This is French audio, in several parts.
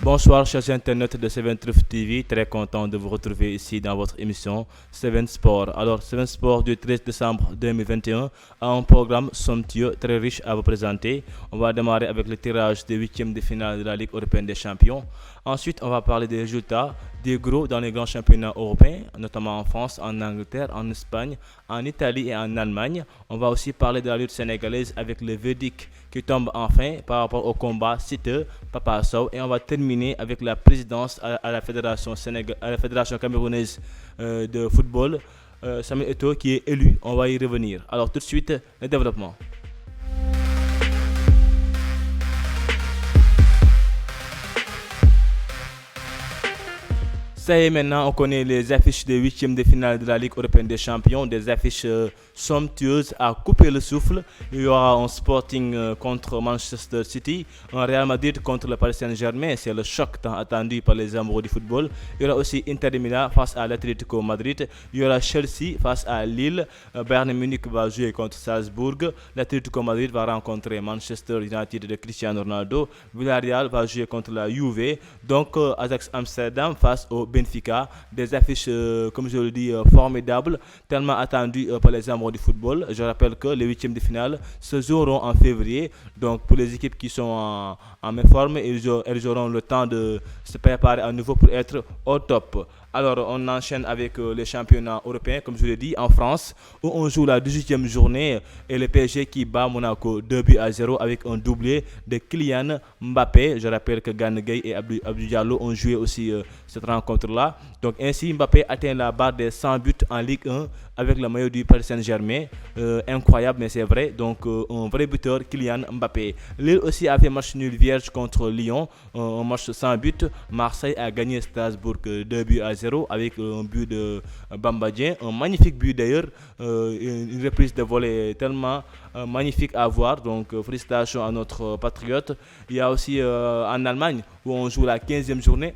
Bonsoir chers internautes de Seven Truth TV, très content de vous retrouver ici dans votre émission Seven Sport. Alors Seven Sport du 13 décembre 2021 a un programme somptueux, très riche à vous présenter. On va démarrer avec le tirage des huitièmes de finale de la Ligue européenne des champions. Ensuite, on va parler des résultats des gros dans les grands championnats européens, notamment en France, en Angleterre, en Espagne, en Italie et en Allemagne. On va aussi parler de la lutte sénégalaise avec le verdict qui tombe enfin par rapport au combat Siteu, Papa Sow. Et on va terminer avec la présidence à la fédération camerounaise de football, Samuel Eto'o, qui est élu. On va y revenir. Alors tout de suite, le développement. Ça y est, maintenant, on connaît les affiches des huitièmes de finale de la Ligue européenne des champions, des affiches somptueuses à couper le souffle. Il y aura un Sporting contre Manchester City, un Real Madrid contre le Paris Saint-Germain, c'est le choc tant attendu par les amoureux du football. Il y aura aussi Inter de Milan face à l'Atlético Madrid, il y aura Chelsea face à Lille, Bayern Munich va jouer contre Salzbourg, l'Atlético Madrid va rencontrer Manchester United de Cristiano Ronaldo, Villarreal va jouer contre la Juve, donc Ajax Amsterdam face au Benfica, des affiches, comme je le dis, formidables, tellement attendues par les amoureux du football. Je rappelle que les huitièmes de finale se joueront en février, donc pour les équipes qui sont en même forme, elles auront le temps de se préparer à nouveau pour être au top. Alors, on enchaîne avec les championnats européens, comme je l'ai dit, en France, où on joue la 18e journée et le PSG qui bat Monaco 2-0 avec un doublé de Kylian Mbappé. Je rappelle que Gana Gueye et Abdou Diallo ont joué aussi cette rencontre-là. Donc, ainsi, Mbappé atteint la barre des 100 buts en Ligue 1 avec le maillot du Paris Saint-Germain. Incroyable, mais c'est vrai. Donc, un vrai buteur, Kylian Mbappé. Lille aussi a fait match nul vierge contre Lyon, un match sans but. Marseille a gagné Strasbourg 2-0 avec un but de Bamba Dieng, un magnifique but d'ailleurs, une reprise de volée tellement magnifique à voir, donc félicitations à notre patriote. Il y a aussi en Allemagne où on joue la 15e journée.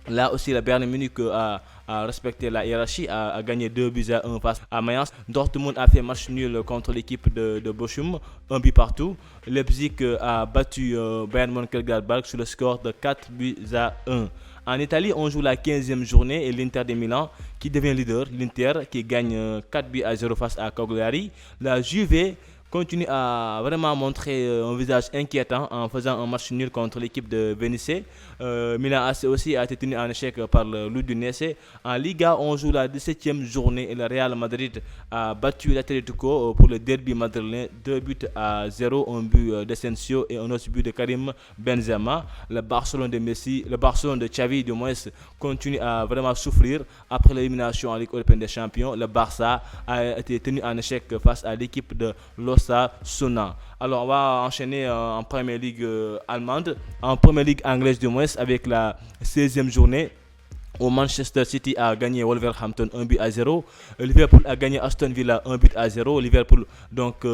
Là aussi, le Bayern Munich a respecté la hiérarchie, a gagné 2-1 face à Mayence. Dortmund a fait match nul contre l'équipe de Bochum, un but partout. Leipzig a battu Bayern Mönchengladbach sur le score de 4-1. En Italie, on joue la 15e journée et l'Inter de Milan qui devient leader. L'Inter qui gagne 4-0 face à Cagliari. La Juve continue à vraiment montrer un visage inquiétant en faisant un match nul contre l'équipe de Venice. Milan AC aussi a été tenu en échec par l'Udinese. En Liga, on joue la 17e journée et le Real Madrid a battu l'Atlético pour le derby madrilène 2-0, un but d'Asensio et un autre but de Karim Benzema. Le Barcelone de Messi, le Barcelone de Xavi du moins continue à vraiment souffrir après l'élimination en Ligue européenne des champions. Le Barça a été tenu en échec face à l'équipe de Osasuna. Alors on va enchaîner en Première Ligue allemande, en Première Ligue anglaise du moins avec la 16e journée où Manchester City a gagné Wolverhampton 1-0. Liverpool a gagné Aston Villa 1-0. Liverpool donc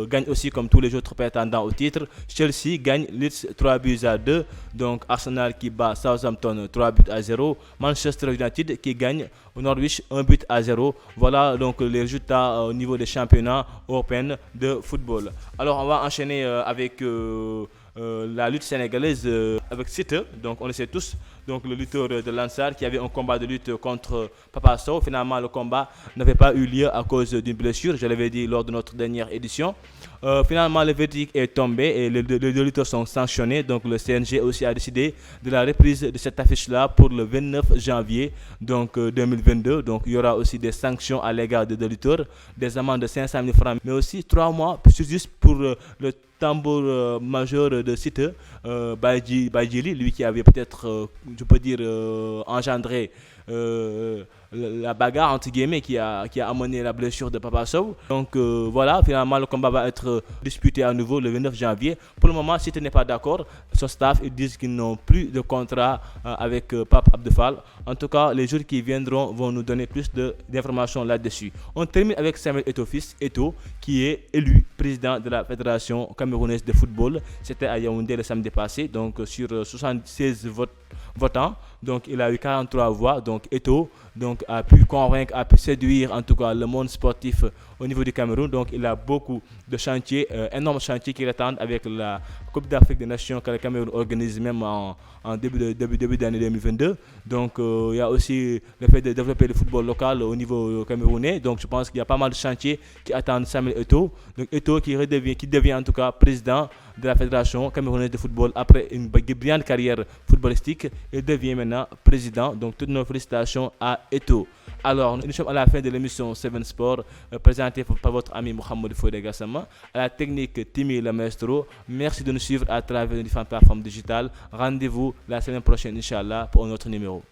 gagne aussi comme tous les autres prétendants au titre. Chelsea gagne Leeds 3-2. Donc Arsenal qui bat Southampton 3-0. Manchester United qui gagne Norwich 1-0. Voilà donc les résultats au niveau des championnats européens de football. Alors on va enchaîner avec la lutte sénégalaise avec Siteu, donc on le sait tous, donc le lutteur de Lansar qui avait un combat de lutte contre Papa Sow. Finalement le combat n'avait pas eu lieu à cause d'une blessure, je l'avais dit lors de notre dernière édition. Finalement le verdict est tombé et les deux lutteurs sont sanctionnés, donc le CNG aussi a décidé de la reprise de cette affiche là pour le 29 janvier donc 2022. Donc il y aura aussi des sanctions à l'égard des deux lutteurs, des amendes de 500 000 francs, mais aussi 3 mois juste pour le tambour majeur de Siteu, Badjili, lui qui avait peut-être, je peux dire, engendré la bagarre entre guillemets qui a amené la blessure de Papa Sow. Donc voilà, finalement le combat va être disputé à nouveau le 29 janvier. Pour le moment, si tu n'es pas d'accord, son staff ils disent qu'ils n'ont plus de contrat avec Pape Abdefal. En tout cas, les jours qui viendront vont nous donner plus d'informations là-dessus. On termine avec Samuel Eto'o qui est élu président de la Fédération camerounaise de football. C'était à Yaoundé le samedi passé, donc sur 76 votants. Donc il a eu 43 voix, donc donc Eto'o, donc a pu convaincre, a pu séduire en tout cas le monde sportif au niveau du Cameroun. Donc il a beaucoup de chantiers, énormes chantiers qui l'attendent avec la Coupe d'Afrique des Nations que le Cameroun organise même en début d'année 2022. Donc il y a aussi le fait de développer le football local au niveau camerounais. Donc je pense qu'il y a pas mal de chantiers qui attendent Samuel Eto'o. Donc Eto'o qui devient en tout cas président de la Fédération camerounaise de football après une brillante carrière footballistique. Il devient maintenant président. Donc toutes nos félicitations à Eto'o. Alors, nous sommes à la fin de l'émission 7 Sport, présentée par votre ami Mohamed Fodé Gassama. À la technique, Timmy le Maestro. Merci de nous suivre à travers les différentes plateformes digitales. Rendez-vous la semaine prochaine, Inch'Allah, pour un autre numéro.